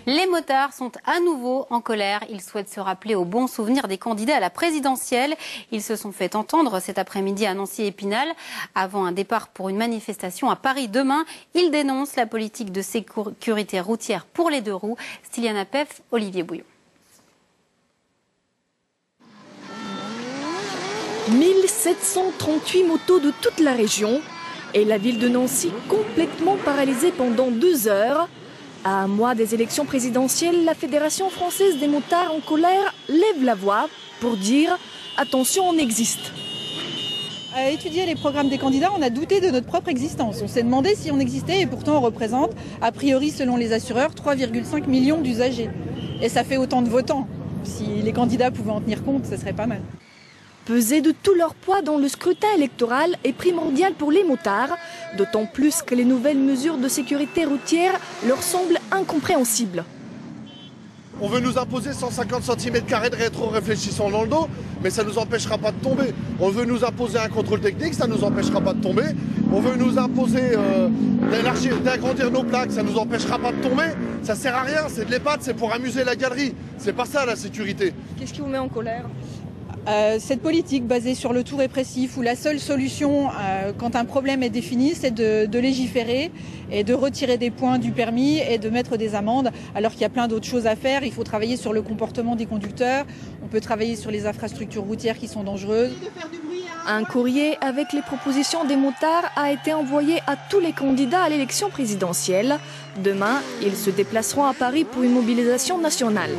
Les motards sont à nouveau en colère. Ils souhaitent se rappeler au bon souvenir des candidats à la présidentielle. Ils se sont fait entendre cet après-midi à Nancy-Épinal. Avant un départ pour une manifestation à Paris demain, ils dénoncent la politique de sécurité routière pour les deux roues. Styliana Pef, Olivier Bouillon. 1738 motos de toute la région et la ville de Nancy complètement paralysée pendant 2 heures. À un mois des élections présidentielles, la Fédération française des motards en colère lève la voix pour dire « Attention, on existe ». À étudier les programmes des candidats, on a douté de notre propre existence. On s'est demandé si on existait et pourtant on représente, a priori selon les assureurs, 3,5 millions d'usagers. Et ça fait autant de votants. Si les candidats pouvaient en tenir compte, ce serait pas mal. Peser de tout leur poids dans le scrutin électoral est primordial pour les motards, d'autant plus que les nouvelles mesures de sécurité routière leur semblent incompréhensibles. On veut nous imposer 150 cm² de rétro-réfléchissant dans le dos, mais ça ne nous empêchera pas de tomber. On veut nous imposer un contrôle technique, ça ne nous empêchera pas de tomber. On veut nous imposer d'agrandir nos plaques, ça ne nous empêchera pas de tomber. Ça sert à rien, c'est de l'EHPAD, c'est pour amuser la galerie. C'est pas ça la sécurité. Qu'est-ce qui vous met en colère ? Cette politique basée sur le tout répressif où la seule solution quand un problème est défini, c'est de légiférer et de retirer des points du permis et de mettre des amendes alors qu'il y a plein d'autres choses à faire. Il faut travailler sur le comportement des conducteurs, on peut travailler sur les infrastructures routières qui sont dangereuses. Un courrier avec les propositions des motards a été envoyé à tous les candidats à l'élection présidentielle. Demain, ils se déplaceront à Paris pour une mobilisation nationale.